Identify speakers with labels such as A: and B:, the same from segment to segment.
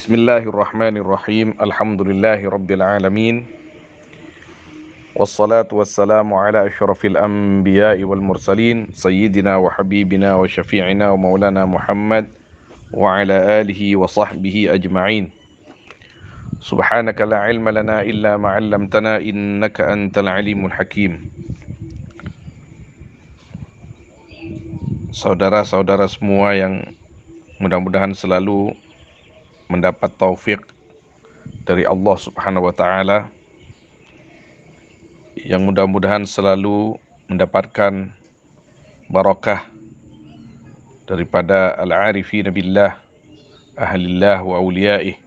A: Bismillahirrahmanirrahim. Alhamdulillahi rabbil alamin. Wassalatu wassalamu ala asyrafil anbiya'i wal mursalin sayyidina wa habibina wa syafi'ina wa maulana Muhammad wa ala alihi wa sahbihi ajma'in. Subhanaka la ilma lana illa ma 'allamtana innaka antal alimul hakim. Saudara-saudara semua yang mudah-mudahan selalu mendapat taufik dari Allah Subhanahu wa taala, yang mudah-mudahan selalu mendapatkan barakah daripada al-arifin billah, ahlillah wa awliyaih.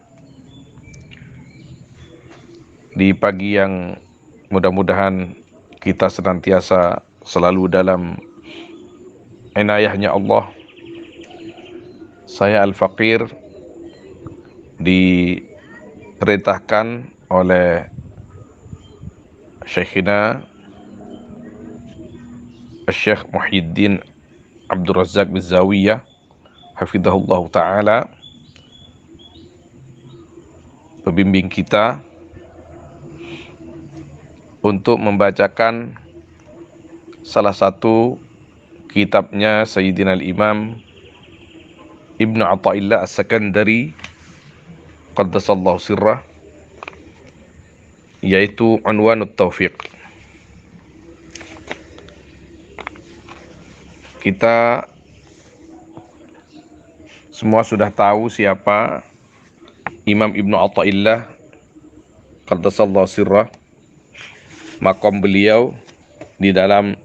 A: Di pagi yang mudah-mudahan kita senantiasa selalu dalam inayahnya Allah, saya Al-Faqir diperintahkan oleh Syekhina Syekh Muhyiddin Abdul Razak Bizawiyah hafizahullah ta'ala, pembimbing kita, untuk membacakan salah satu kitabnya Sayyidina Al-Imam Ibnu Athaillah As-Sakandari Qaddasallahu sirrah, yaitu Unwanut Taufiq. Kita semua sudah tahu siapa Imam Ibnu Athaillah Qaddasallahu sirrah, makom beliau di dalam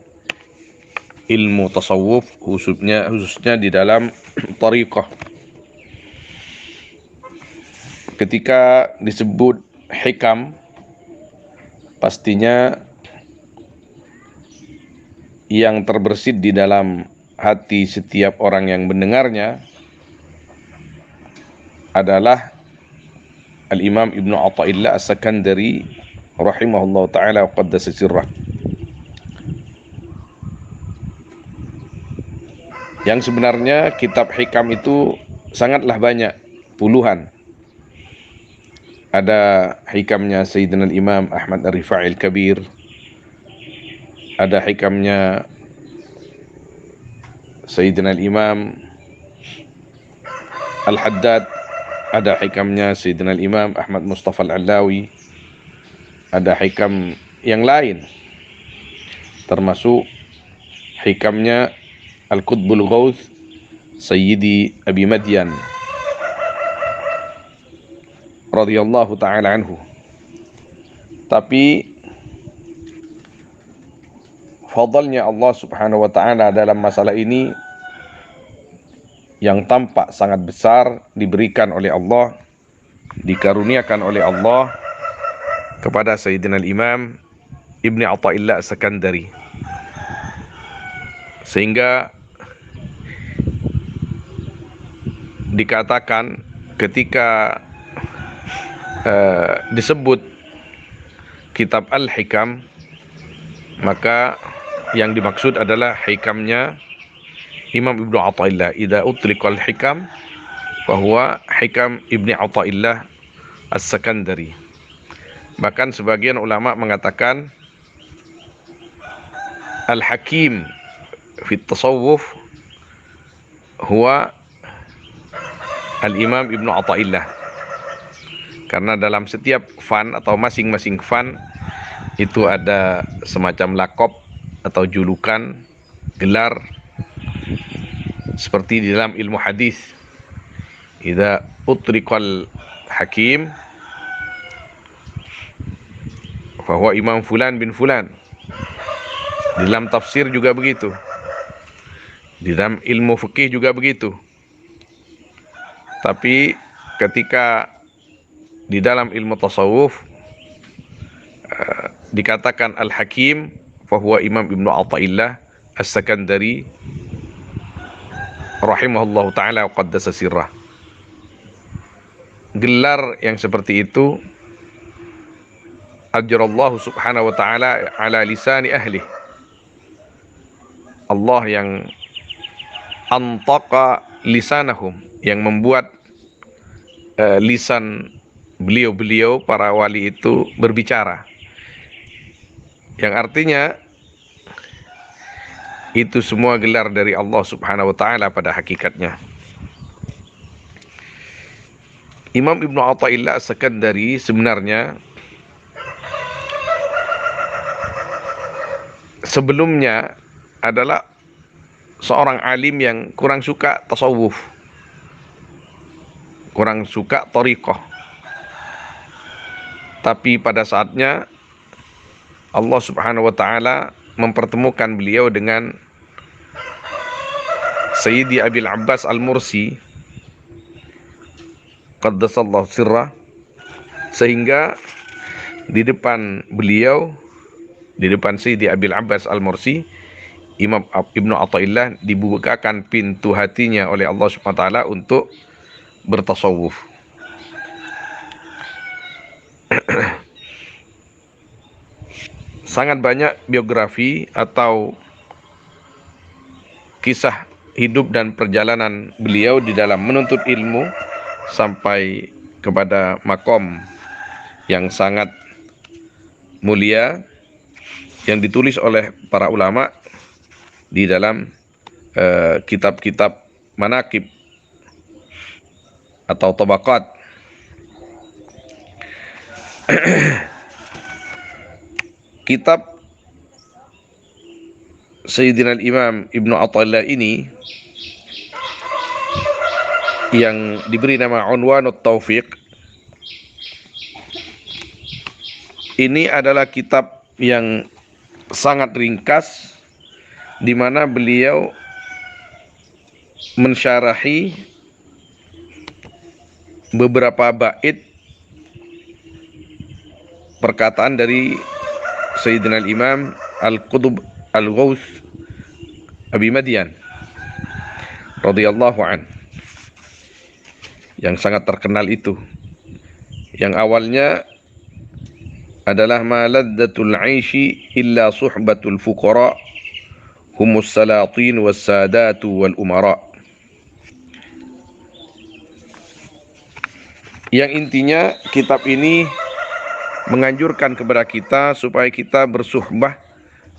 A: ilmu tasawuf, khususnya di dalam thariqah. Ketika disebut hikam, pastinya yang terbersit di dalam hati setiap orang yang mendengarnya adalah Al-Imam Ibnu Athaillah As-Sakandari rahimahullah ta'ala wa qaddasa sirrah, yang sebenarnya kitab hikam itu sangatlah banyak, puluhan. Ada hikamnya Sayyidina Imam Ahmad Ar-Rifai Al-Kabir, ada hikamnya Sayyidina Imam Al-Haddad, ada hikamnya Sayyidina Imam Ahmad Mustafa Al-Alawi, ada hikam yang lain, termasuk hikamnya Al-Qutbul Ghawth Sayyidi Abi Madyan radhiyallahu ta'ala anhu. Tapi fadlnya Allah Subhanahu wa ta'ala dalam masalah ini yang tampak sangat besar diberikan oleh Allah, dikaruniakan oleh Allah kepada Sayyidina Imam Ibnu Athaillah As-Sakandari, sehingga dikatakan ketika disebut kitab Al-Hikam, maka yang dimaksud adalah hikamnya Imam Ibnu Athaillah. Idza utliqa al-hikam fahuwa hikam Ibnu Athaillah As-Sakandari. Bahkan sebagian ulama mengatakan Al-Hakim fi tasawuf huwa Al-Imam Ibnu Athaillah, karena dalam setiap fan atau masing-masing fan itu ada semacam lakop atau julukan, gelar, seperti di dalam ilmu hadis. Idza utriqal hakim fahuwa imam fulan bin fulan. Di dalam tafsir juga begitu, di dalam ilmu fikih juga begitu. Tapi ketika di dalam ilmu tasawuf dikatakan Al-Hakim fahuwa Imam Ibnu Athaillah As-Sakandari rahimahullahu ta'ala wa qaddasa sirrah. Gelar yang seperti itu ajrallahu subhanahu wa ta'ala ala lisani ahli. Allah yang antaqa lisanahum, yang membuat lisan beliau-beliau para wali itu berbicara, yang artinya itu semua gelar dari Allah Subhanahu wa taala pada hakikatnya. Imam Ibnu Athaillah As-Sakandari sebenarnya sebelumnya adalah seorang alim yang kurang suka tasawuf, kurang suka thariqah. Tapi pada saatnya Allah Subhanahu wa taala mempertemukan beliau dengan Sayyidi Abil Abbas Al-Mursi qaddasallahu sirrah, sehingga di depan beliau, di depan Sayyidi Abil Abbas Al-Mursi, Imam Ibnu Athaillah dibukakan pintu hatinya oleh Allah Subhanahu wa taala untuk bertasawuf. Sangat banyak biografi atau kisah hidup dan perjalanan beliau di dalam menuntut ilmu sampai kepada makom yang sangat mulia yang ditulis oleh para ulama di dalam kitab-kitab manaqib atau tabaqat. Kitab Sayyidina Imam Ibnu Athaillah ini yang diberi nama Unwanut Taufiq, ini adalah kitab yang sangat ringkas di mana beliau mensyarahi beberapa bait perkataan dari Sayyidina Imam Al-Qutb Al-Ghaus Abi Madian radhiyallahu an, yang sangat terkenal itu, yang awalnya adalah ma ladzatul 'aishi illa suhbatul fuqara humus salatin was sadatu wal umara, yang intinya kitab ini menganjurkan kepada kita supaya kita bersuhbah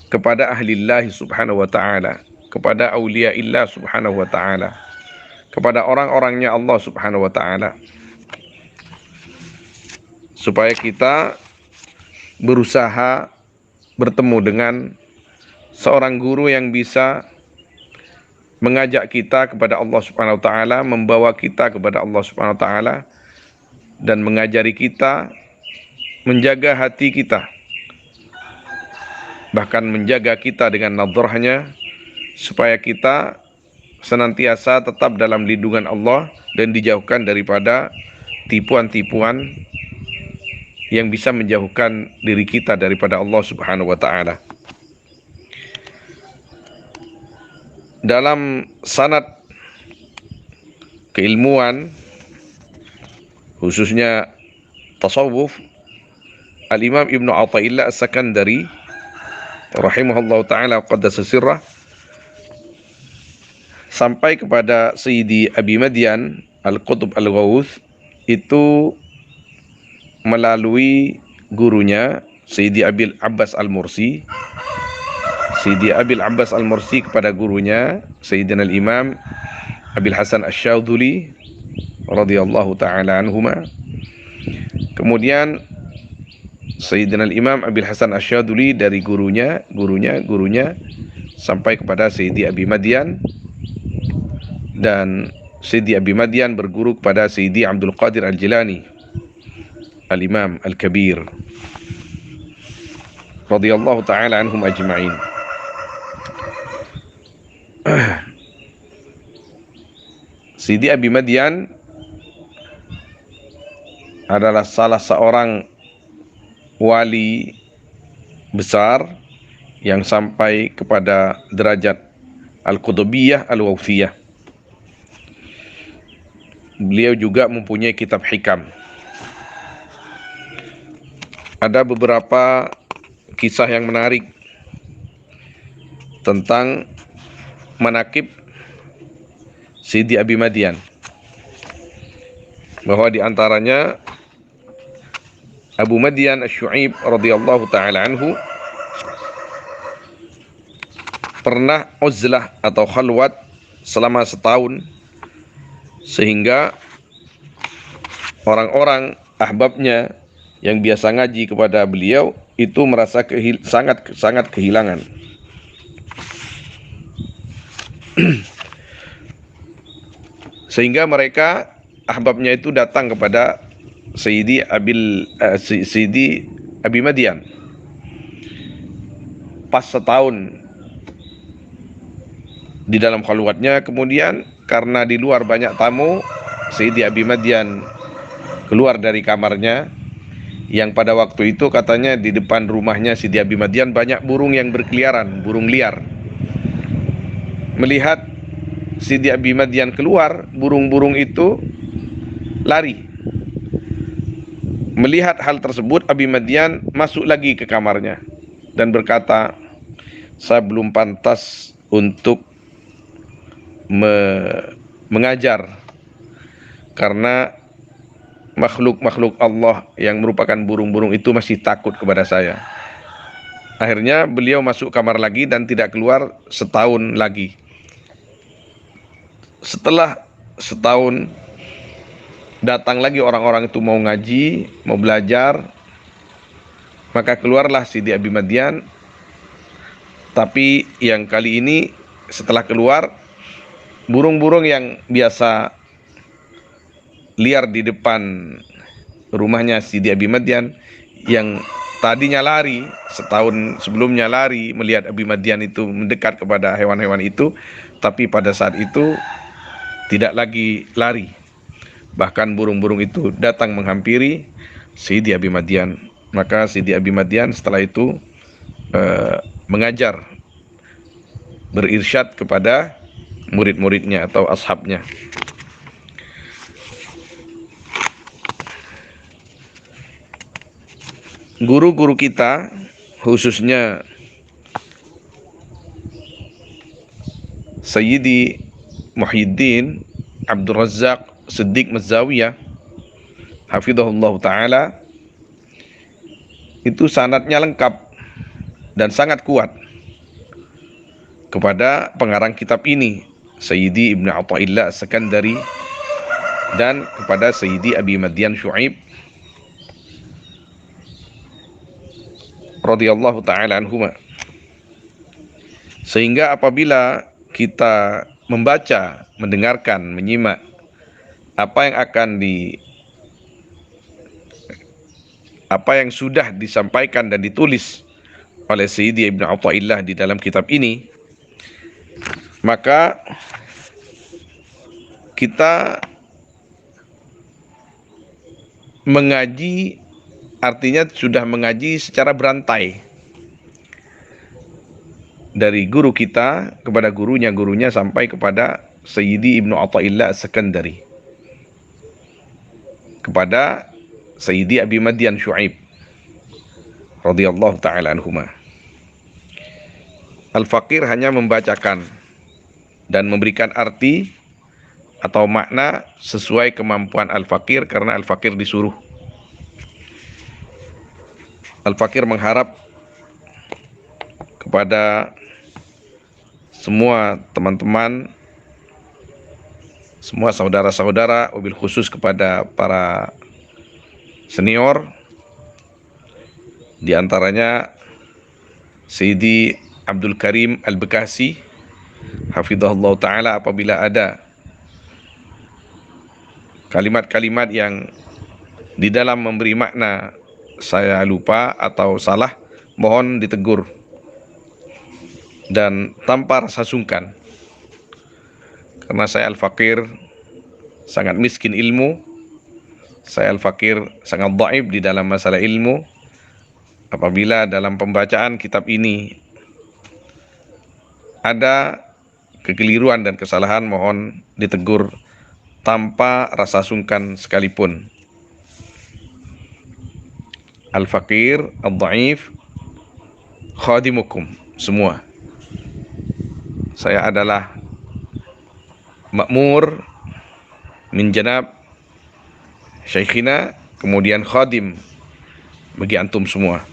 A: kepada ahlillah subhanahu wa ta'ala, kepada awliyaillah subhanahu wa ta'ala, kepada orang-orangnya Allah subhanahu wa ta'ala, supaya kita berusaha bertemu dengan seorang guru yang bisa mengajak kita kepada Allah subhanahu wa ta'ala, membawa kita kepada Allah subhanahu wa ta'ala, dan mengajari kita menjaga hati kita, bahkan menjaga kita dengan nadrahnya, supaya kita senantiasa tetap dalam lindungan Allah dan dijauhkan daripada tipuan-tipuan yang bisa menjauhkan diri kita daripada Allah Subhanahu wa taala. Dalam sanad keilmuan, khususnya tasawuf, Al-Imam Ibnu Athaillah As-Sakandari rahimahullah ta'ala qaddasa sirrah sampai kepada Sayyidi Abi Madian Al-Qutb Al-Ghaus itu melalui gurunya Sayyidi Abil Abbas Al-Mursi. Sayyidi Abil Abbas Al-Mursi kepada gurunya Sayyidina Al-Imam Abil Hasan Asy-Syadzili radhiyallahu ta'ala anhuma. Kemudian Sayyidina Al-Imam Abil Hasan Asy-Syadzili dari gurunya sampai kepada Sayyidi Abi Madian, dan Sayyidi Abi Madian berguru kepada Sayyidi Abdul Qadir Al-Jilani Al-Imam Al-Kabir radhiyallahu ta'ala anhum ajma'in. Sayyidi Abi Madian adalah salah seorang wali besar yang sampai kepada derajat Al-Qutubiyah Al-Wawthiyah. Beliau juga mempunyai kitab hikam. Ada beberapa kisah yang menarik tentang manaqib Sayyidi Abi Madian. bahwa di antaranya Abu Madyan Asy-Syu'aib radhiyallahu taala anhu pernah uzlah atau khalwat selama setahun, sehingga orang-orang ahbabnya yang biasa ngaji kepada beliau itu merasa sangat kehilangan. Sehingga mereka ahbabnya itu datang kepada Sayyidi Abi Madyan pas setahun di dalam khalwatnya. Kemudian karena di luar banyak tamu, Sayyidi Abi Madyan keluar dari kamarnya, yang pada waktu itu katanya di depan rumahnya Sayyidi Abi Madyan banyak burung yang berkeliaran, burung liar. Melihat Sayyidi Abi Madyan keluar, burung-burung itu lari. Melihat hal tersebut, Abi Madyan masuk lagi ke kamarnya dan berkata, saya belum pantas untuk mengajar, karena makhluk-makhluk Allah yang merupakan burung-burung itu masih takut kepada saya. Akhirnya beliau masuk kamar lagi dan tidak keluar setahun lagi. Setelah setahun, datang lagi orang-orang itu mau ngaji, mau belajar. Maka keluarlah Sayyidi Abi Madyan. Tapi yang kali ini setelah keluar, burung-burung yang biasa liar di depan rumahnya Sayyidi Abi Madyan, yang tadinya lari, setahun sebelumnya lari melihat Abi Madyan itu mendekat kepada hewan-hewan itu, tapi pada saat itu tidak lagi lari. Bahkan burung-burung itu datang menghampiri Sayyidi Abi Madyan. Maka Sayyidi Abi Madyan setelah itu mengajar, berirsyad kepada murid-muridnya atau ashabnya. Guru-guru kita, khususnya Sayyidi Muhyiddin Abdul Razzaq Siddiq Mazzawiyah hafizahullah ta'ala, itu sanadnya lengkap dan sangat kuat kepada pengarang kitab ini, Sayyidi Ibnu Athaillah As-Sakandari, dan kepada Sayyidi Abi Madyan Syu'aib radhiyallahu ta'ala anhuma. Sehingga apabila kita membaca, mendengarkan, menyimak apa yang sudah disampaikan dan ditulis oleh Sayyidi Ibnu Athaillah di dalam kitab ini, maka kita mengaji, artinya sudah mengaji secara berantai, dari guru kita kepada gurunya sampai kepada Sayyidi Ibnu Athaillah As-Sakandari, kepada Sayyidi Abi Madyan Syu'aib radhiyallahu ta'ala anhuma. Al-Faqir hanya membacakan dan memberikan arti atau makna sesuai kemampuan Al-Faqir, karena Al-Faqir disuruh. Al-Faqir mengharap kepada semua teman-teman, semua saudara-saudara, wabil khusus kepada para senior, di antaranya Sayyidi Abdul Karim Al-Bekasi hafizahullah ta'ala, apabila ada kalimat-kalimat yang di dalam memberi makna saya lupa atau salah, mohon ditegur dan tanpa rasa sungkan, karena saya Al-Faqir sangat miskin ilmu, saya Al-Faqir sangat dhaif di dalam masalah ilmu. Apabila dalam pembacaan kitab ini ada kekeliruan dan kesalahan, mohon ditegur tanpa rasa sungkan sekalipun. Al-Faqir, Al-Dhaif, khadimukum semua. Saya adalah makmur min janab Syekhina, kemudian khadim bagi antum semua.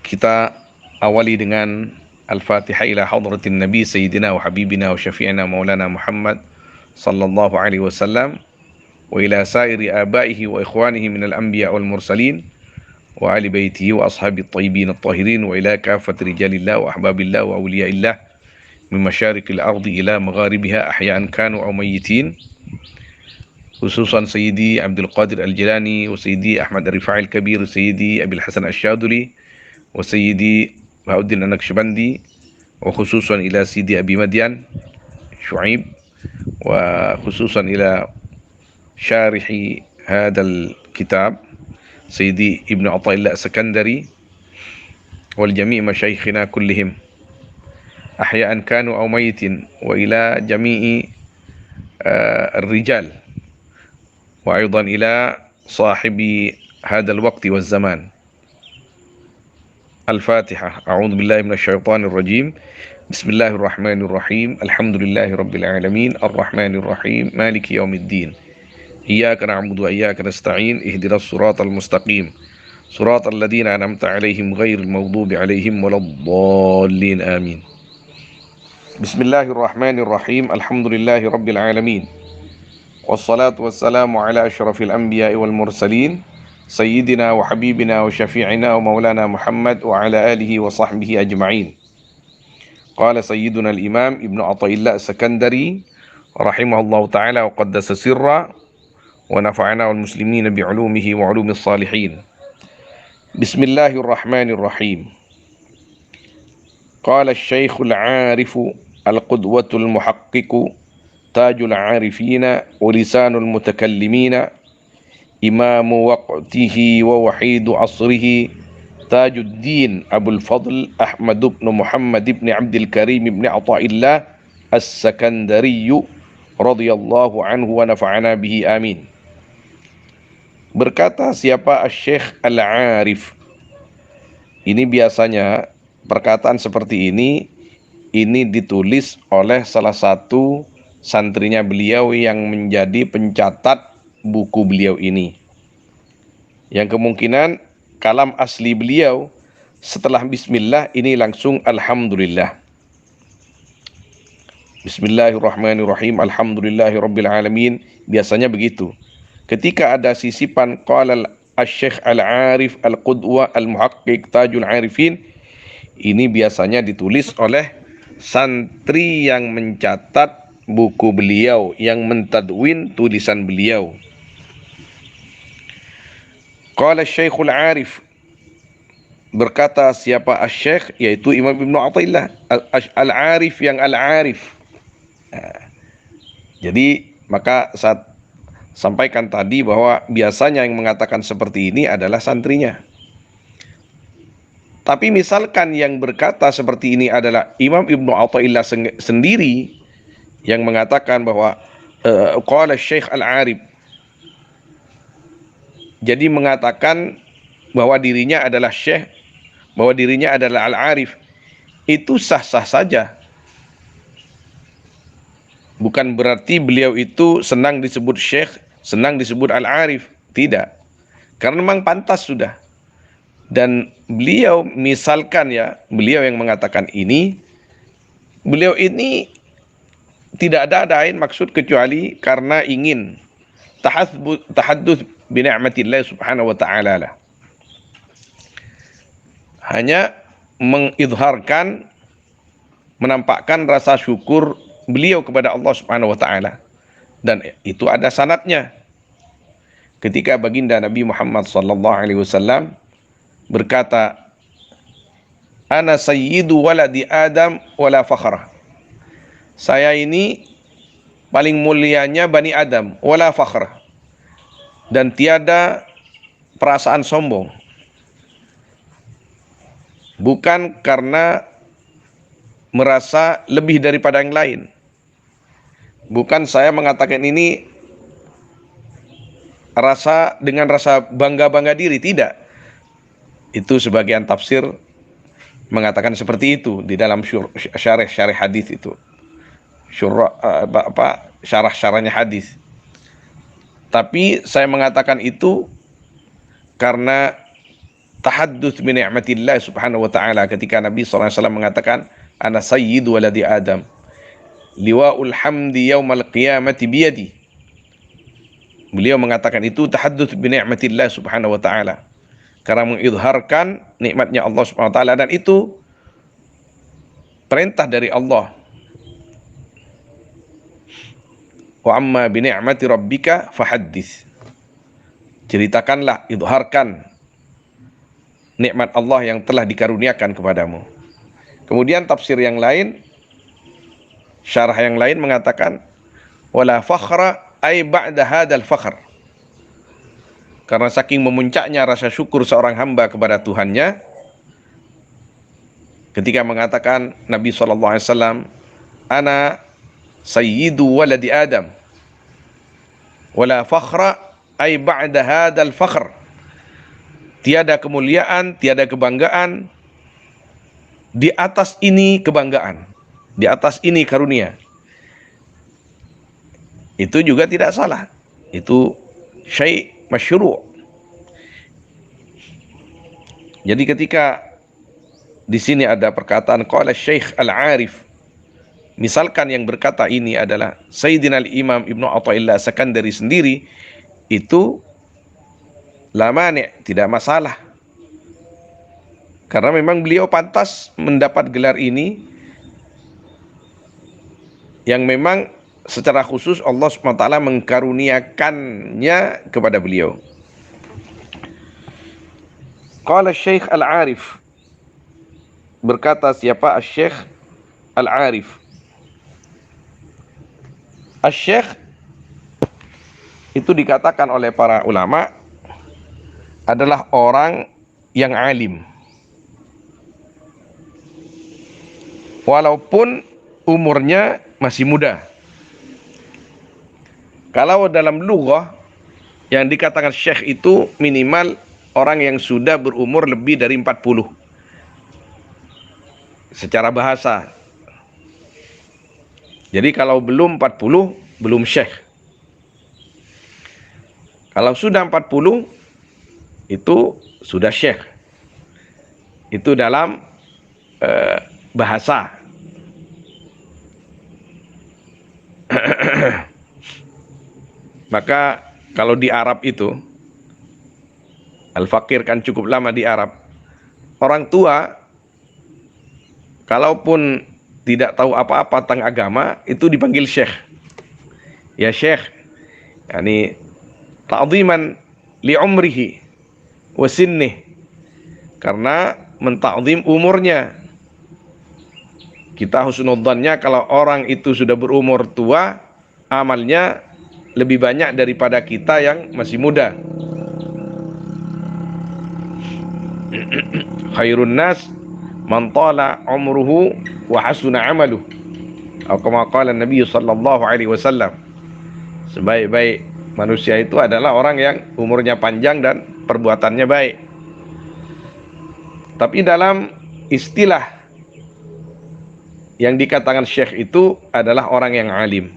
A: Kita awali dengan Al-Fatihah ila hadratin Nabi Sayyidina wa Habibina wa Syafi'ina Maulana Muhammad sallallahu alaihi wasallam wa ila sairi abaihi wa ikhwanihi minal anbiya wal mursalin wa ali baitihi wa ashabi at-tayyibin at-tahirin wa ila kafati rijalillah wa ahbabillah wa awliyaillah min masyariqil ardi ila magharibiha ahya'an kanu aw mayyitin, khususan Sayyidi Abdul Qadir Al-Jilani wa Sayyidi Ahmad Ar-Rifai Al-Kabir, Sayyidi Abil Hasan Asy-Syadili wa Sayyidi Bahauddin An-Naqsyabandi, wa khususan ila Sayyidi Abi Madyan Syuaib, wa khususan ila syarihi hadal kitab Sayyidi Ibnu Athaillah As-Sakandari wal jami' masyayikhina kullihim ahya'an kanu aw mayyitin, wa ila jami'i ar-rijal wa aidan ila sahibi hadal waqti waz zaman. Al-Fatihah. A'udzu billahi minasy syaithanir rajim. Bismillahirrahmanirrahim. Alhamdulillahi rabbil alamin. Arrahmanir rahim. Maliki yaumiddin. Iyyaka na'budu wa iyyaka nasta'in. Ihdinas siratal mustaqim. Siratal ladzina an'amta 'alaihim ghairil maghdubi 'alaihim waladdallin. Amin. Bismillahirrahmanirrahim. Alhamdulillahi rabbil alamin. Wassalatu wassalamu ala asyrafil anbiya'i wal mursalin Sayyidina wa Habibina wa Syafi'ina wa Maulana Muhammad wa ala alihi wa sahbihi ajma'in. Qala Sayyiduna al-Imam Ibnu Athaillah As-Sakandari rahimahullahu ta'ala wa qaddasa sirra wa nafa'ana wal muslimina bi'ulumihi wa ulumis salihin. Bismillahirrahmanirrahim. Qala asy-Syaikh al-'Arif al-Qudwatu al-Muhaqqiq Tajul 'Arifina wa lisanul mutakallimina Imamu waqtihi wa wahidu asrihi Tajuddin Abul Fadl Ahmad ibn Muhammad ibn Abdul Karim ibn Athaillah As-Sakandari radhiyallahu anhu wa nafa'ana bihi amin. Berkata siapa Asy-Syaikh Al-'Arif. Ini biasanya perkataan seperti ini ditulis oleh salah satu santrinya beliau yang menjadi pencatat buku beliau ini, yang kemungkinan kalam asli beliau setelah bismillah ini langsung alhamdulillah. Bismillahirrahmanirrahim. Alhamdulillahirabbil alamin. Biasanya begitu. Ketika ada sisipan qala asy-Syaikh Al-'Arif Al-Qudwa Al-Muhaqqiq Tajul 'Arifin, ini biasanya ditulis oleh santri yang mencatat buku beliau, yang mentadwin tulisan beliau. Qala Syekhul 'Arif, berkata siapa asy-Syekh, yaitu Imam Ibnu Athaillah Al-'Arif, yang Al-'Arif. Jadi maka saat sampaikan tadi bahwa biasanya yang mengatakan seperti ini adalah santrinya. Tapi misalkan yang berkata seperti ini adalah Imam Ibnu Athaillah sendiri yang mengatakan bahwa qala Syekh Al-'Arif, jadi mengatakan bahwa dirinya adalah syekh, bahwa dirinya adalah Al-'Arif, itu sah-sah saja. Bukan berarti beliau itu senang disebut syekh, senang disebut Al-'Arif. Tidak. Karena memang pantas sudah. Dan beliau misalkan ya, beliau yang mengatakan ini, beliau ini tidak ada lain maksud kecuali karena ingin tahadduts bi ni'matillah subhanahu wa ta'ala lah. Hanya mengizharkan, menampakkan rasa syukur beliau kepada Allah subhanahu wa ta'ala. Dan itu ada sanadnya. Ketika baginda Nabi Muhammad sallallahu alaihi wasallam berkata, ana sayyidu waladi Adam wala fakhrah. Saya ini paling mulianya Bani Adam, wala fakhrah, dan tiada perasaan sombong. Bukan karena merasa lebih daripada yang lain. Bukan saya mengatakan ini dengan rasa bangga-bangga diri, tidak. Itu sebagian tafsir mengatakan seperti itu di dalam syarah hadis itu. Syarah-syarahnya hadis. Tapi saya mengatakan itu karena tahadduts bi ni'matillah subhanahu wa ta'ala, ketika Nabi SAW mengatakan ana sayyidu waladi Adam, liwa'ul hamdi yaumal qiyamati biyadi. Beliau mengatakan itu tahadduts bi ni'matillah subhanahu wa ta'ala, karena mengizharkan nikmatnya Allah subhanahu wa ta'ala, dan itu perintah dari Allah. Wa amma bi ni'mati rabbika fahaddits. Ceritakanlah, izharkan nikmat Allah yang telah dikaruniakan kepadamu. Kemudian tafsir yang lain, syarah yang lain mengatakan wala fakhra ay ba'da hadzal fakhr. Karena saking memuncaknya rasa syukur seorang hamba kepada Tuhannya ketika mengatakan Nabi SAW, ana sayyidu waladi Adam wala fakhra ay ba'da hadzal fakhr. Tiada kemuliaan, tiada kebanggaan di atas ini kebanggaan, di atas ini karunia. Itu juga tidak salah. Itu syai' masyru'. Jadi ketika di sini ada perkataan qala Syekh Al-Arif, misalkan yang berkata ini adalah Sayyidina Al-Imam Ibnu Athaillah Sakandari sendiri, itu la mani', tidak masalah. Karena memang beliau pantas mendapat gelar ini, yang memang secara khusus Allah SWT mengkaruniakannya kepada beliau. Qala Syekh Al-Arif, berkata siapa? Syekh Al-Arif. Syekh itu dikatakan oleh para ulama adalah orang yang alim, walaupun umurnya masih muda. Kalau dalam lughah yang dikatakan syekh itu minimal orang yang sudah berumur lebih dari 40 secara bahasa. Jadi kalau belum 40 belum syekh. Kalau sudah 40 itu sudah syekh. Itu dalam bahasa. Maka kalau di Arab itu, al-faqir kan cukup lama di Arab. Orang tua kalaupun tidak tahu apa-apa tentang agama itu dipanggil syekh. Ya syekh, yani ta'ziman li umrihi wa sinnih, karena mentakzim umurnya. Kita husnudzannya kalau orang itu sudah berumur tua, amalnya lebih banyak daripada kita yang masih muda. Khairun nas man tala umruhu wa hasuna amaluh, atau kama qala Nabi sallallahu alaihi wasallam. Sebaik-baik manusia itu adalah orang yang umurnya panjang dan perbuatannya baik. Tapi dalam istilah yang dikatakan syekh itu adalah orang yang alim,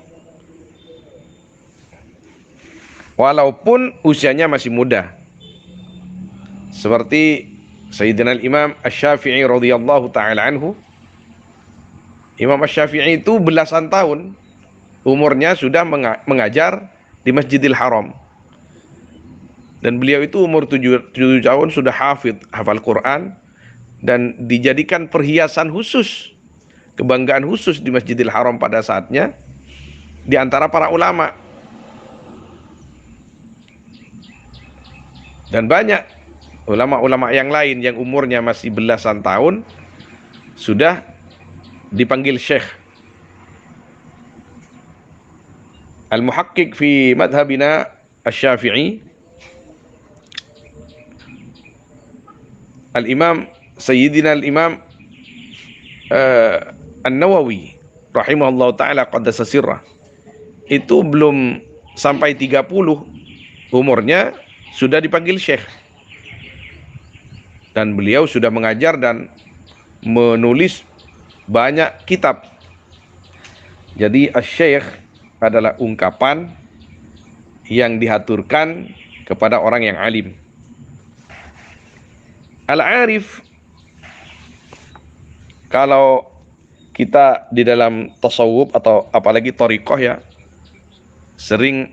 A: walaupun usianya masih muda. Seperti Sayyidina Imam Asy-Syafi'i radhiyallahu ta'ala anhu. Imam Asy-Syafi'i itu belasan tahun umurnya sudah mengajar di Masjidil Haram. Dan beliau itu umur 7 tahun sudah hafal Quran, dan dijadikan perhiasan khusus, kebanggaan khusus di Masjidil Haram pada saatnya di antara para ulama. Dan banyak ulama-ulama yang lain yang umurnya masih belasan tahun sudah dipanggil syekh. Al-Muhaqqiq fi madhabina Asy-Syafi'i, Al-Imam Sayyidina Al-Imam An-Nawawi rahimahullah ta'ala qaddasa sirrah, itu belum sampai 30 umurnya sudah dipanggil syekh. Dan beliau sudah mengajar dan menulis banyak kitab. Jadi asy-syekh adalah ungkapan yang dihaturkan kepada orang yang alim. Al-arif, kalau kita di dalam tasawuf atau apalagi thariqah ya, sering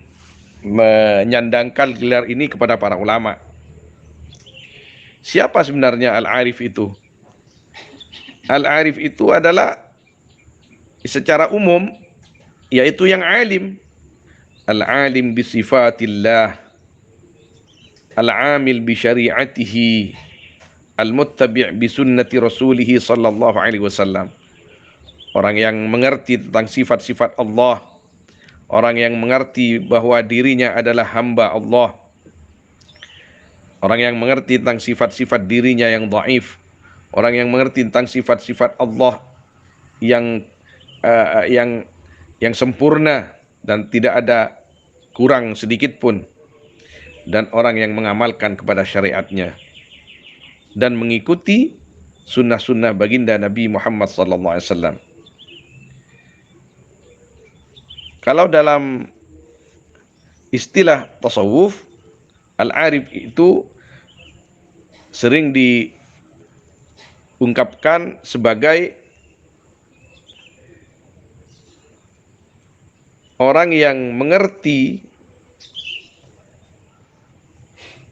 A: menyandangkan gelar ini kepada para ulama. Siapa sebenarnya al-arif itu? Al-arif itu adalah secara umum yaitu yang alim. Al-alim bi sifatillah, al-amil bi syari'atihi, al-muttabi' bi sunnati rasulih sallallahu alaihi wasallam. Orang yang mengerti tentang sifat-sifat Allah, orang yang mengerti bahwa dirinya adalah hamba Allah, orang yang mengerti tentang sifat-sifat dirinya yang dhaif, orang yang mengerti tentang sifat-sifat Allah yang sempurna dan tidak ada kurang sedikit pun, dan orang yang mengamalkan kepada syariatnya dan mengikuti sunnah-sunnah baginda Nabi Muhammad SAW. Kalau dalam istilah tasawuf, al-arif itu sering diungkapkan sebagai orang yang mengerti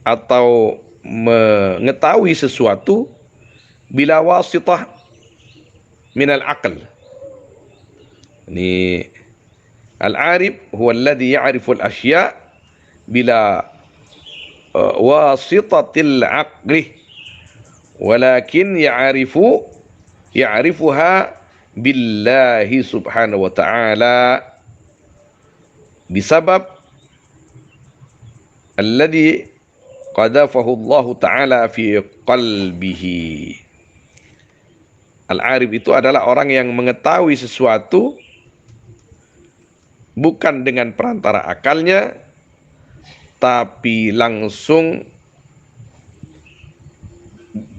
A: atau mengetahui sesuatu bila wasitah minal aql. Ini al-arif huwa alladhi ya'rifu al-ashya' bila wasitatil aqli, walakin ya'rifuha billahi subhanahu wa ta'ala bisabab alladhi qadafahu Allah Ta'ala fi qalbihi. Al-arif itu adalah orang yang mengetahui sesuatu bukan dengan perantara akalnya, tapi langsung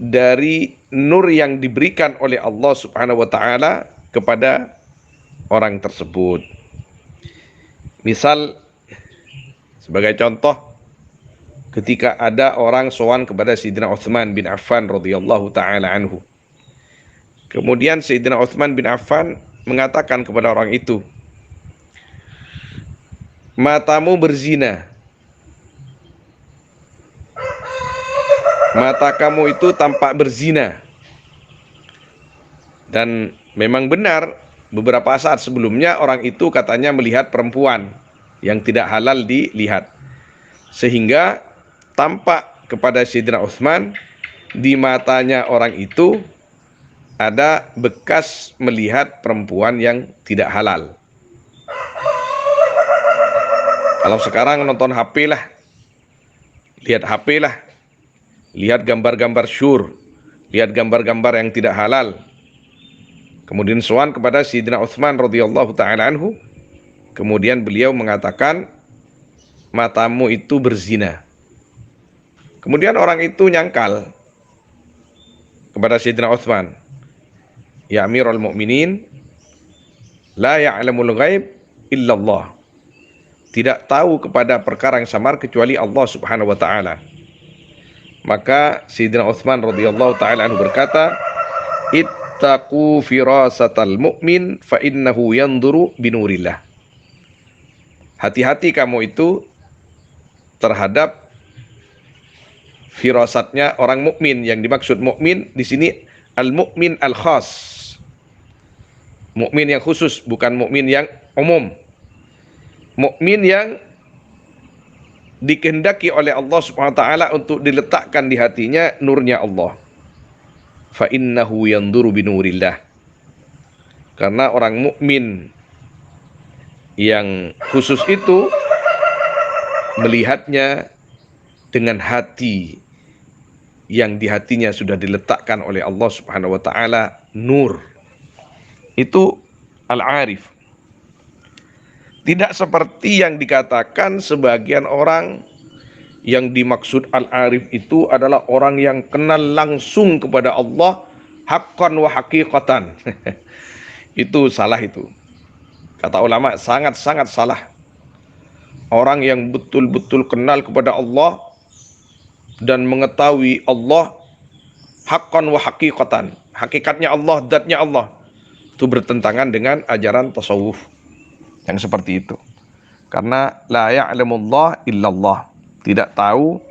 A: dari nur yang diberikan oleh Allah Subhanahu wa Ta'ala kepada orang tersebut. Misal, sebagai contoh, ketika ada orang sowan kepada Sayyidina Utsman bin Affan radhiyallahu ta'ala anhu. Kemudian Sayyidina Utsman bin Affan mengatakan kepada orang itu, matamu berzina, mata kamu itu tampak berzina. Dan memang benar, beberapa saat sebelumnya orang itu katanya melihat perempuan yang tidak halal dilihat, sehingga tampak kepada Sayyidina Utsman di matanya orang itu ada bekas melihat perempuan yang tidak halal. Kalau sekarang nonton HP lah, lihat HP lah, lihat gambar-gambar syur, lihat gambar-gambar yang tidak halal. Kemudian sowan kepada Sayyidina Utsman radhiyallahu ta'ala anhu, kemudian beliau mengatakan, matamu itu berzina. Kemudian orang itu nyangkal kepada Sayyidina Utsman, ya Amirul Mukminin, la ya'lamul ghaib illallah. Tidak tahu kepada perkara yang samar kecuali Allah Subhanahu wa ta'ala. Maka Sayyidina Utsman radhiyallahu ta'ala anhu berkata, ittaqu firasatal mu'min fa innahu yanzuru binurillah. Hati-hati kamu itu terhadap firasatnya orang mukmin. Yang dimaksud mukmin di sini al-mukmin al-khas. Mukmin yang khusus, bukan mukmin yang umum. Mukmin yang dikehendaki oleh Allah Subhanahu wa taala untuk diletakkan di hatinya nurnya Allah. Fa innahu yanzuru binurillah. Karena orang mukmin yang khusus itu melihatnya dengan hati yang di hatinya sudah diletakkan oleh Allah Subhanahu wa taala nur. Itu al-arif. Tidak seperti yang dikatakan sebagian orang yang dimaksud al-arif itu adalah orang yang kenal langsung kepada Allah haqqan wa haqiqatan. Itu salah itu. Kata ulama sangat-sangat salah. orang yang betul-betul kenal kepada Allah dan mengetahui Allah haqqan wa haqiqatan, hakikatnya Allah, zatnya Allah, itu bertentangan dengan ajaran tasawuf yang seperti itu. Karena la ya'lamullah illallah, tidak tahu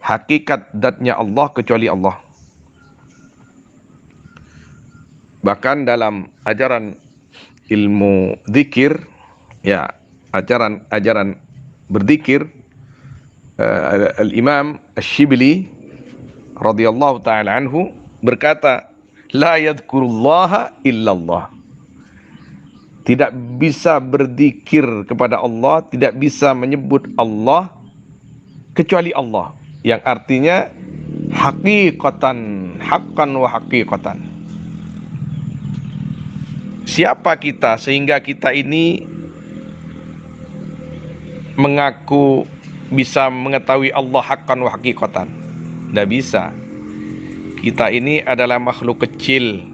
A: hakikat zatnya Allah kecuali Allah. Bahkan dalam ajaran ilmu zikir, ya, ajaran berzikir, Al-Imam Asy-Syibli radhiyallahu taala anhu berkata, la yadhkurullaha illallah. Tidak bisa berzikir kepada Allah, tidak bisa menyebut Allah kecuali Allah, yang artinya haqiqatan, haqqan wa haqiqatan. Siapa kita sehingga kita ini mengaku bisa mengetahui Allah haqqan wa haqiqatan? Tidak bisa. Kita ini adalah makhluk kecil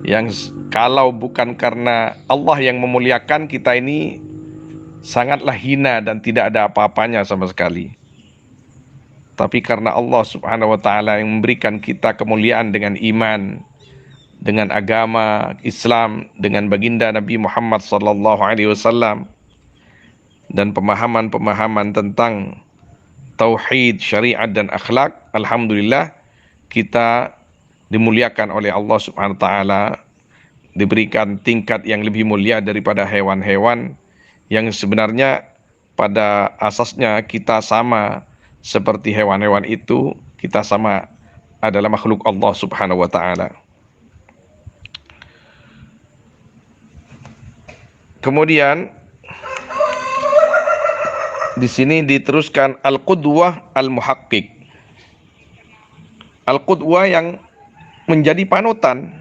A: yang kalau bukan karena Allah yang memuliakan, kita ini sangatlah hina dan tidak ada apa-apanya sama sekali. Tapi karena Allah subhanahu wa ta'ala yang memberikan kita kemuliaan dengan iman, dengan agama Islam, dengan baginda Nabi Muhammad sallallahu alaihi wasallam, dan pemahaman-pemahaman tentang tauhid, syariat dan akhlak, alhamdulillah kita dimuliakan oleh Allah subhanahu wa ta'ala, diberikan tingkat yang lebih mulia daripada hewan-hewan yang sebenarnya pada asasnya kita sama seperti hewan-hewan itu. Kita sama adalah makhluk Allah subhanahu wa ta'ala. Kemudian di sini diteruskan al-qudwah al-muhaqqiq. Al-qudwah yang menjadi panutan.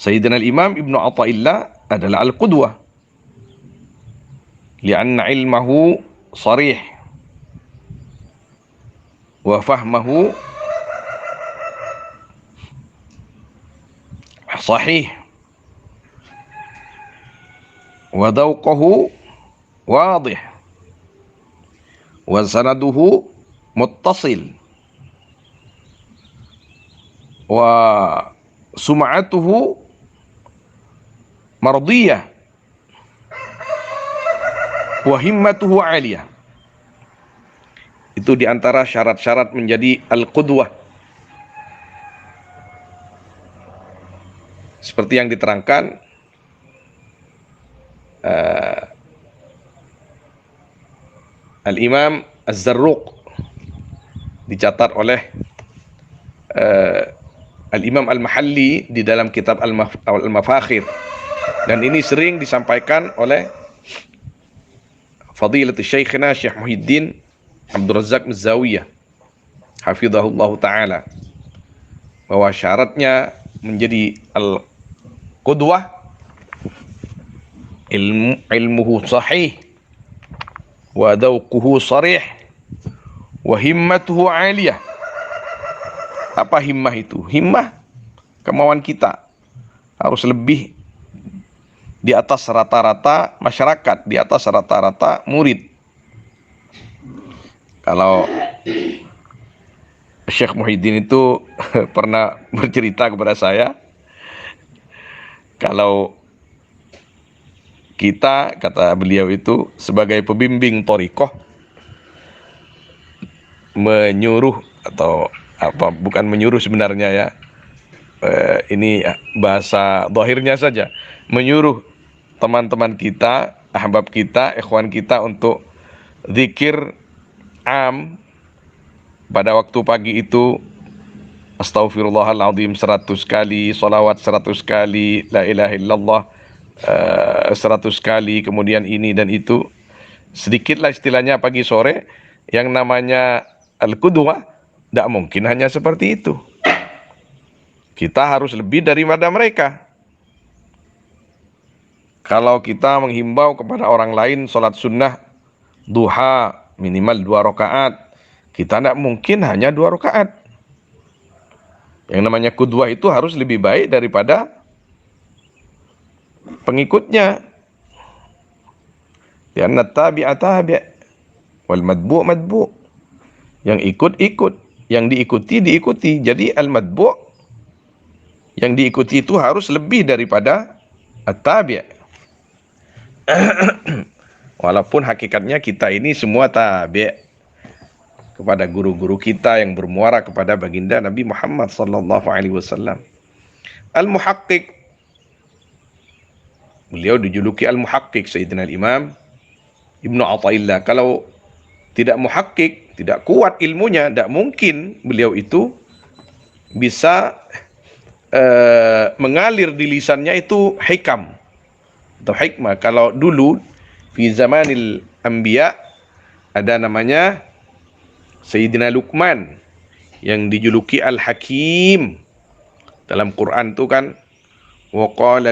A: Sayyidina al-Imam Ibnu Athaillah adalah al-qudwah, li'anna ilmahu sarih wa fahmahu sahih wa dhawquhu wadih wa sanaduhu muttasil wa sum'atuhu mardiyah wa himmatuhu aliyah. Itu diantara syarat-syarat menjadi al-qudwah. Seperti yang diterangkan Al-Imam Az-Zarruq, dicatat oleh Al-Imam Al-Mahalli di dalam kitab Al-Mafakhir, dan ini sering disampaikan oleh Fadilatul Syekhina Syekh Muhyiddin Abdul Razak Muzawiyah hafizahullah ta'ala, bahwa syaratnya menjadi al-qudwah ilmuhu sahih wa dhawquhu sarih wa himmatuhu aliyah. Apa himmah itu? Himmah, kemauan kita harus lebih di atas rata-rata masyarakat, di atas rata-rata murid. Kalau Syekh Muhyiddin itu pernah bercerita kepada saya, kalau kita, kata beliau itu, sebagai pembimbing thariqah, menyuruh atau apa, bukan menyuruh sebenarnya ya, ini bahasa zahirnya saja, menyuruh teman-teman kita, ahbab kita, ikhwan kita untuk zikir am pada waktu pagi itu, astaghfirullahaladzim 100 kali, salawat 100 kali, la ilaha illallah 100 kali, kemudian ini dan itu. Sedikitlah istilahnya pagi sore. Yang namanya al-qudwah tidak mungkin hanya seperti itu. Kita harus lebih daripada mereka. Kalau kita menghimbau kepada orang lain sholat sunnah duha minimal 2 rakaat, kita tidak mungkin hanya 2 rakaat. Yang namanya qudwah itu harus lebih baik daripada pengikutnya. Karena tabi'a tabi' wal madbu' madbu'. Yang ikut, yang diikuti. Jadi al-madbu' yang diikuti itu harus lebih daripada at-tabi'. Walaupun hakikatnya kita ini semua tabi' kepada guru-guru kita yang bermuara kepada baginda Nabi Muhammad sallallahu alaihi wasallam. Al-Muhaqqiq, beliau dijuluki Al-Muhaqqiq Sayyidina Imam Ibnu Athaillah. Kalau tidak muhakkik, tidak kuat ilmunya, tidak mungkin beliau itu bisa mengalir di lisannya itu hikam atau hikmah. Kalau dulu fi zamanil anbiya ada namanya Sayyidina Luqman yang dijuluki Al-Hakim. Dalam Quran itu kan wa qala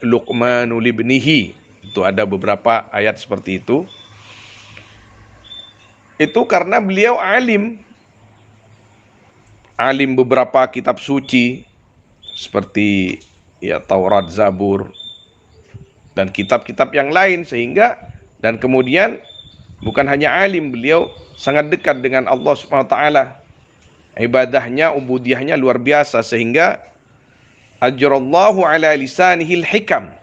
A: Luqmanu libnihi, itu ada beberapa ayat seperti itu. Itu karena beliau alim beberapa kitab suci seperti ya Taurat, Zabur dan kitab-kitab yang lain, sehingga dan kemudian bukan hanya alim, beliau sangat dekat dengan Allah Subhanahu wa taala. Ibadahnya, ubudiyahnya luar biasa, sehingga ajrallahu ala lisanihil hikam,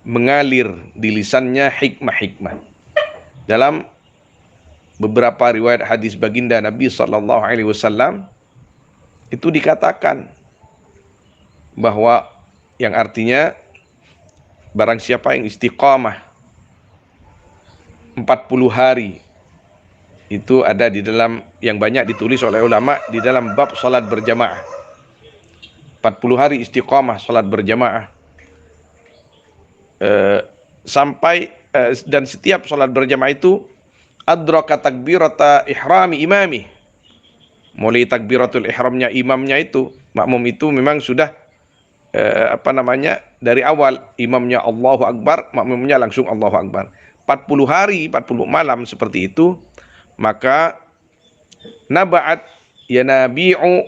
A: mengalir di lisannya hikmah-hikmah. Dalam beberapa riwayat hadis baginda Nabi sallallahu alaihi wasallam itu dikatakan bahwa yang artinya barang siapa yang istiqamah 40 hari, itu ada di dalam yang banyak ditulis oleh ulama di dalam bab salat berjamaah. 40 hari istiqamah salat berjamaah sampai dan setiap salat berjamaah itu adraka takbirata ihrami imami, mulai takbiratul ihramnya imamnya itu, makmum itu memang sudah dari awal imamnya Allahu Akbar, makmumnya langsung Allahu Akbar. 40 hari 40 malam seperti itu, maka naba'at yanabi'u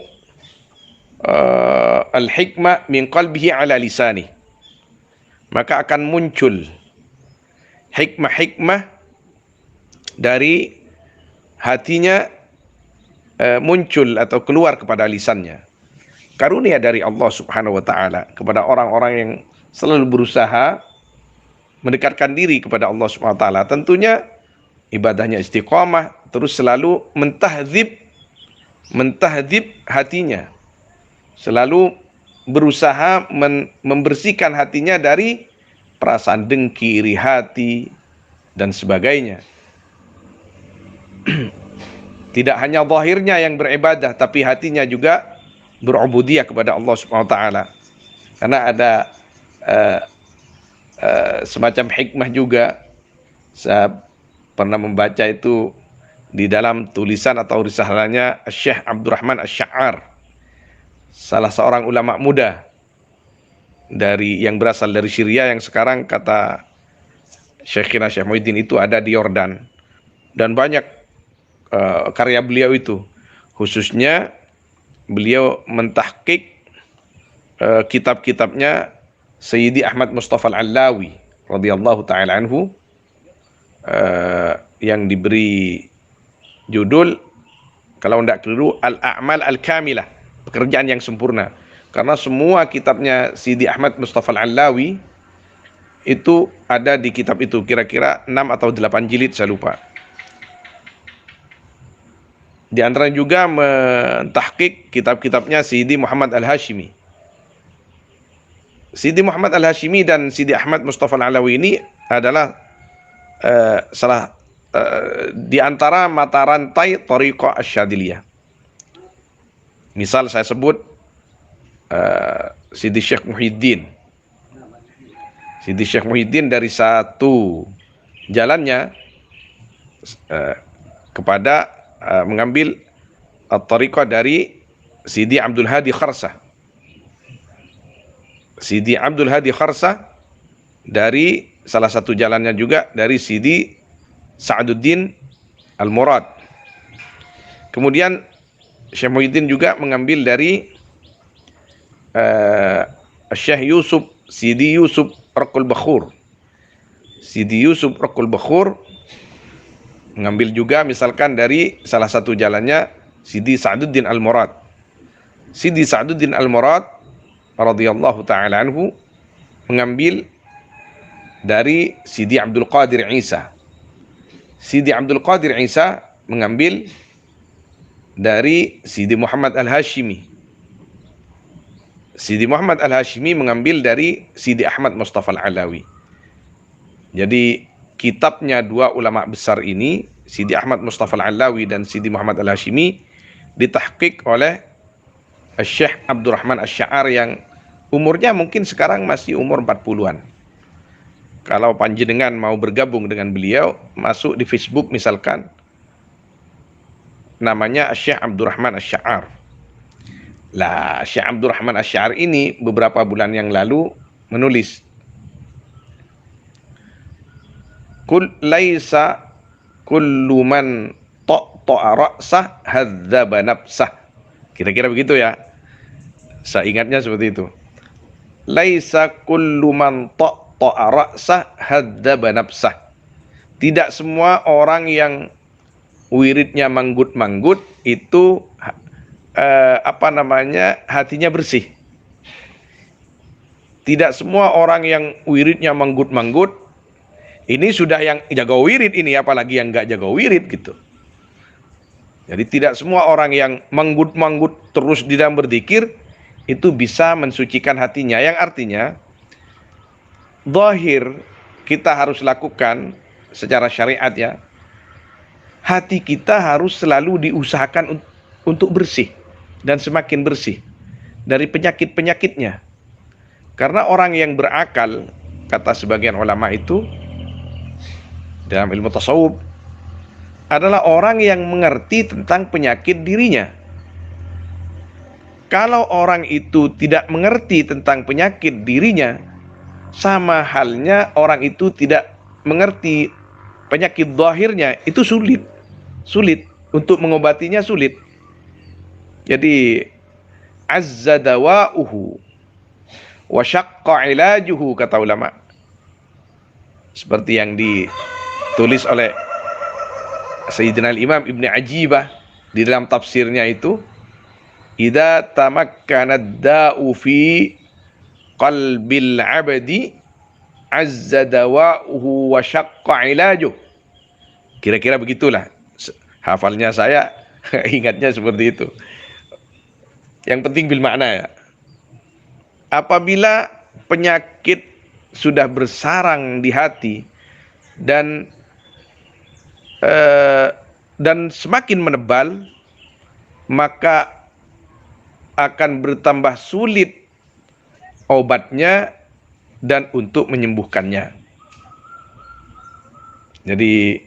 A: al-hikmah min qalbihi ala lisani, maka akan muncul hikmah-hikmah dari hatinya, muncul atau keluar kepada lisannya. Karunia dari Allah Subhanahu wa taala kepada orang-orang yang selalu berusaha mendekatkan diri kepada Allah Subhanahu wa taala. Tentunya ibadahnya istiqamah, terus selalu mentahdzib hatinya. Selalu berusaha membersihkan hatinya dari perasaan dengki, iri hati dan sebagainya. Tidak hanya zahirnya yang beribadah, tapi hatinya juga berubudiyah kepada Allah Subhanahu wa taala. Karena ada semacam hikmah juga. Saya pernah membaca itu di dalam tulisan atau risalahnya Syekh Abdurrahman Asy-Sya'ar, salah seorang ulama muda yang berasal dari Syria, yang sekarang kata Syekhina Syekh Muhyiddin itu ada di Yordan. Dan banyak karya beliau itu, khususnya beliau mentahqiq kitab-kitabnya Sayyidi Ahmad Mustafa Al-Allawi radhiyallahu taala anhu, yang diberi judul, kalau tidak keliru, Al-A'mal Al-Kamilah, pekerjaan yang sempurna. Karena semua kitabnya Sayyidi Ahmad Mustafa Al-Allawi itu ada di kitab itu, kira-kira 6 atau 8 jilid, saya lupa. Di antara juga mentahqiq kitab-kitabnya Sidi Muhammad Al-Hashimi. Sidi Muhammad Al-Hashimi dan Sidi Ahmad Mustafa Al-Alawi ini adalah di antara mata rantai Thariqah Asy-Syadziliyah. Misal saya sebut Sidi Syekh Muhyiddin. Sidi Syekh Muhyiddin dari satu jalannya kepada mengambil at-tariqah dari Sidi Abdul Hadi Kharsah. Sidi Abdul Hadi Kharsah dari salah satu jalannya juga dari Sidi Sa'aduddin Al-Murad. Kemudian Syekh Muhyiddin juga mengambil dari Syekh Yusuf, Sidi Yusuf Raqul Bakhur. Sidi Yusuf Raqul Bakhur mengambil juga misalkan dari salah satu jalannya Sidi Sa'duddin Al-Murad. Sidi Sa'duddin Al-Murad radhiyallahu taala anhu mengambil dari Sidi Abdul Qadir Isa. Sidi Abdul Qadir Isa mengambil dari Sidi Muhammad Al-Hashimi. Sidi Muhammad Al-Hashimi mengambil dari Sidi Ahmad Mustafa Al-Alawi. Jadi kitabnya dua ulama besar ini, Sidi Ahmad Mustafa Al-Alawi dan Sidi Muhammad Al-Hashimi, ditahqiq oleh Syekh Abdurrahman Asy-Sya'ar yang umurnya mungkin sekarang masih umur 40-an. Kalau panjenengan mau bergabung dengan beliau, masuk di Facebook misalkan, namanya Syekh Abdurrahman Asy-Sya'ar. Lah, Syekh Abdurrahman Asy-Sya'ar ini beberapa bulan yang lalu menulis, laisa kullu man ta'a ra'sah hadzaba nafsah. Kira-kira begitu ya. Saya ingatnya seperti itu. Laisa kullu man ta'a ra'sah hadzaba nafsah. Tidak semua orang yang wiridnya manggut-manggut itu hatinya bersih. Tidak semua orang yang wiridnya manggut-manggut ini sudah yang jaga wirid ini, apalagi yang enggak jaga wirid gitu. Jadi tidak semua orang yang manggut-manggut terus di dalam berzikir itu bisa mensucikan hatinya. Yang artinya zahir kita harus lakukan secara syariat ya. Hati kita harus selalu diusahakan untuk bersih dan semakin bersih dari penyakit-penyakitnya. Karena orang yang berakal, kata sebagian ulama itu dalam ilmu tasawuf, adalah orang yang mengerti tentang penyakit dirinya. Kalau orang itu tidak mengerti tentang penyakit dirinya, sama halnya orang itu tidak mengerti penyakit zahirnya, itu sulit untuk mengobatinya, sulit. Jadi azza dawa'uhu wa syaqqa ilajuhu, kata ulama. Seperti yang ditulis oleh Sayyidina Imam Ibn Ajibah di dalam tafsirnya itu, idza tamakkana ad-da'u fi qalbil 'abdi azza dawa'uhu wa syaqqa ilajuh. Kira-kira begitulah. Hafalnya saya, ingatnya seperti itu. Yang penting bil makna ya. Apabila penyakit sudah bersarang di hati dan semakin menebal, maka akan bertambah sulit obatnya dan untuk menyembuhkannya. Jadi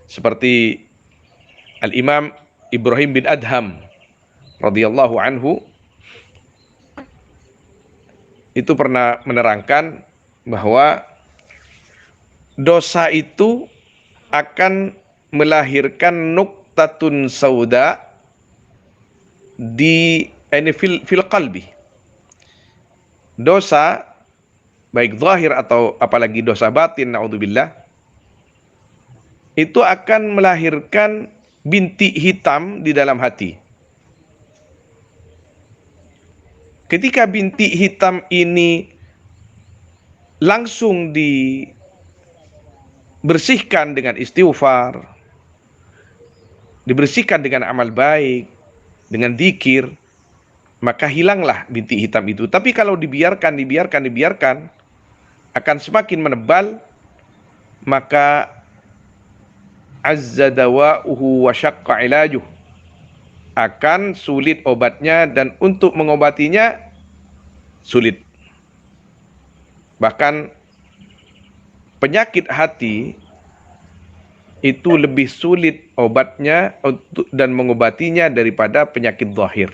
A: seperti Al-Imam Ibrahim bin Adham radhiyallahu anhu itu pernah menerangkan bahwa dosa itu akan melahirkan nuktatun sauda di fil qalbi. Dosa baik zahir atau apalagi dosa batin, naudzubillah, itu akan melahirkan bintik hitam di dalam hati. Ketika bintik hitam ini langsung dibersihkan dengan istighfar, dibersihkan dengan amal baik, dengan zikir, maka hilanglah bintik hitam itu. Tapi kalau dibiarkan akan semakin menebal, maka azza dawa'uhu wa syaqqa ilajuh, akan sulit obatnya dan untuk mengobatinya sulit. Bahkan penyakit hati itu lebih sulit obatnya dan mengobatinya daripada penyakit zahir.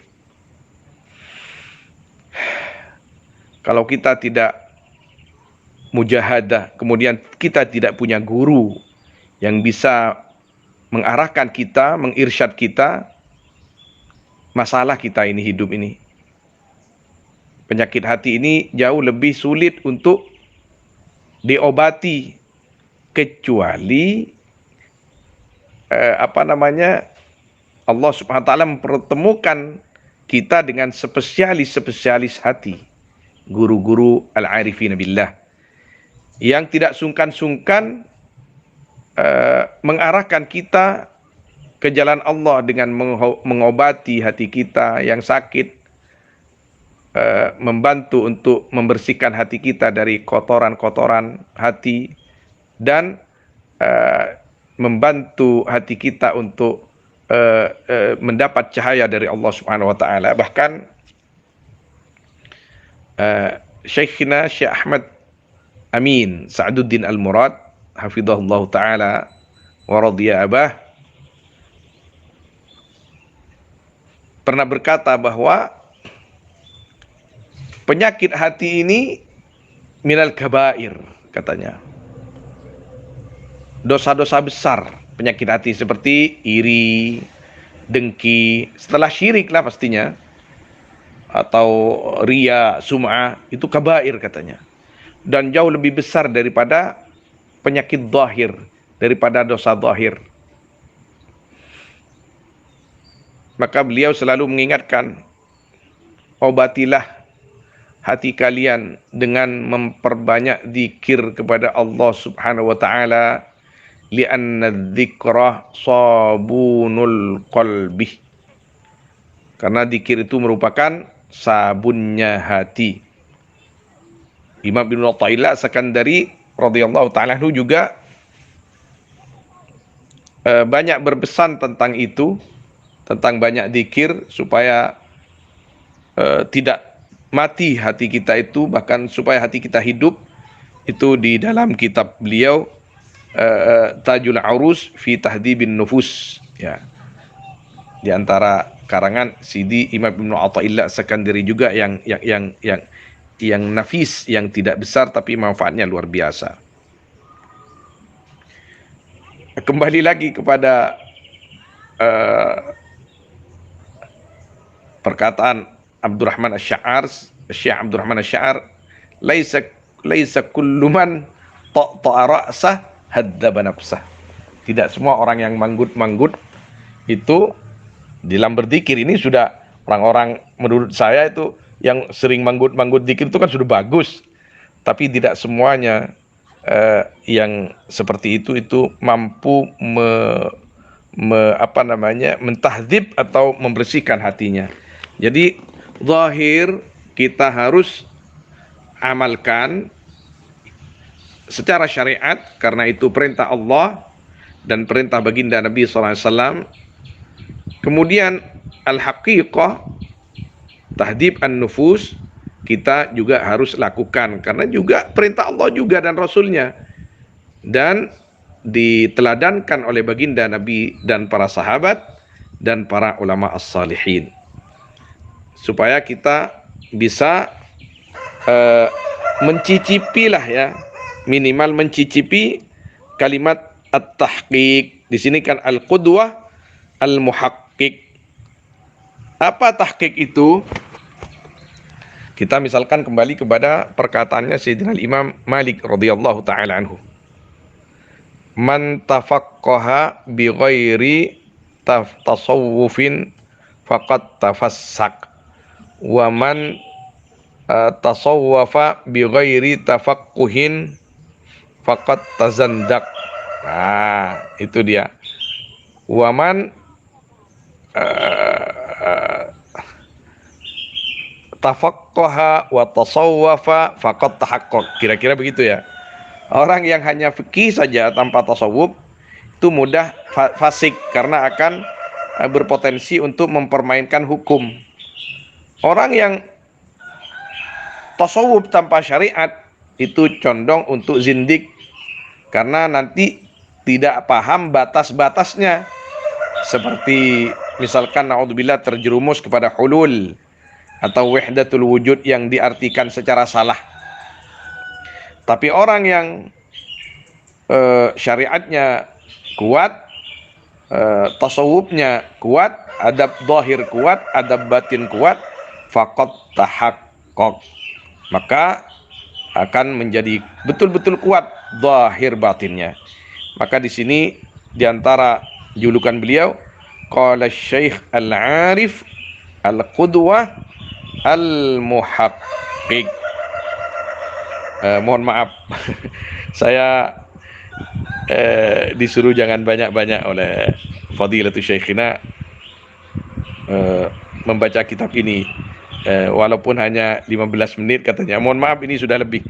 A: Kalau kita tidak mujahadah, kemudian kita tidak punya guru yang bisa mengarahkan kita, mengirsyad kita, masalah kita ini, hidup ini. Penyakit hati ini jauh lebih sulit untuk diobati kecuali Allah Subhanahu wa taala mempertemukan kita dengan spesialis hati, guru-guru al-arifin billah yang tidak sungkan-sungkan mengarahkan kita ke jalan Allah dengan mengobati hati kita yang sakit, membantu untuk membersihkan hati kita dari kotoran-kotoran hati, dan membantu hati kita untuk mendapat cahaya dari Allah Subhanahu wa taala. Bahkan Syekhina Syekh Ahmad Amin Sa'duddin Al-Murad hafizahullah taala wa radiya abah pernah berkata bahwa penyakit hati ini minal kabair, katanya. Dosa-dosa besar penyakit hati seperti iri, dengki, setelah syirik lah pastinya, atau riya, sum'ah, itu kabair katanya. Dan jauh lebih besar daripada penyakit zahir, daripada dosa zahir. Maka beliau selalu mengingatkan, obatilah hati kalian dengan memperbanyak zikir kepada Allah Subhanahu wa taala, li'anna dzikra sabunul qalbi. Karena zikir itu merupakan sabunnya hati. Imam Ibnu Athaillah Sakandari radhiyallahu taala anhu juga banyak berpesan tentang itu, tentang banyak zikir supaya tidak mati hati kita itu, bahkan supaya hati kita hidup. Itu di dalam kitab beliau Tajul Arus fi Tahdhibin Nufus, ya, di antara karangan Sidi Imam Ibnu Athaillah Sakandari juga yang nafis, yang tidak besar tapi manfaatnya luar biasa. Kembali lagi kepada perkataan Abdurrahman Asy-Sya'ar, Syekh Abdurrahman Asy-Sya'ar, laisa kullu man ta'a ra'sah hadzaba nafsah. Tidak semua orang yang manggut-manggut itu dalam berzikir ini sudah, orang-orang menurut saya itu yang sering manggut-manggut zikir itu kan sudah bagus, tapi tidak semuanya yang seperti itu mampu mentahdzib atau membersihkan hatinya. Jadi zahir kita harus amalkan secara syariat, karena itu perintah Allah dan perintah baginda Nabi SAW. Kemudian al-haqiqah, tahdib an-nufus, kita juga harus lakukan, karena juga perintah Allah juga dan Rasulnya, dan diteladankan oleh baginda Nabi dan para sahabat dan para ulama as-salihin, supaya kita bisa mencicipi lah, ya, minimal mencicipi kalimat at-tahqiq. Di sini kan al-qudwah al-muhaqqiq. Apa tahqiq itu? Kita misalkan kembali kepada perkataannya Sayyidina Imam Malik radhiyallahu taala anhu. Man tafaqqaha bi ghairi tasawwufin faqad tafassak, wa man tasawwafa bi ghairi tafaqquhin faqad tazandak. Nah, itu dia. Wa man tafaqqaha wa tasawwafa faqad tahaqqaq. Kira-kira begitu, ya. Orang yang hanya fikih saja tanpa tasawuf itu mudah fasik, karena akan berpotensi untuk mempermainkan hukum. Orang yang tasawuf tanpa syariat itu condong untuk zindik, karena nanti tidak paham batas-batasnya. Seperti misalkan naudzubillah terjerumus kepada hulul atau wahdatul wujud yang diartikan secara salah. Tapi orang yang syariatnya kuat, tasawufnya kuat, adab zahir kuat, adab batin kuat, faqad tahaqqaq, maka akan menjadi betul-betul kuat zahir batinnya. Maka di sini di antara julukan beliau, qala Syekh Al-Arif Al-Qudwah Al-Muhaqqiq. Mohon maaf, saya disuruh jangan banyak-banyak oleh Fadilatul Syekhina membaca kitab ini, walaupun hanya 15 menit katanya. Mohon maaf, ini sudah lebih.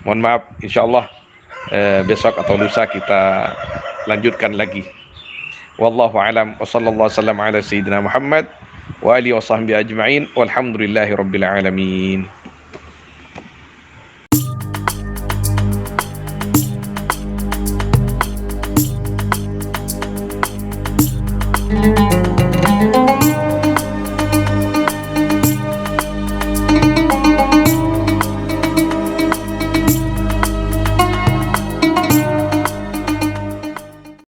A: Mohon maaf, insyaallah besok atau lusa kita lanjutkan lagi. Wallahu alam wa sallallahu wasallam ala sayyidina Muhammad wa alihi wa sahbihi ajma'in walhamdulillahi rabbil alamin.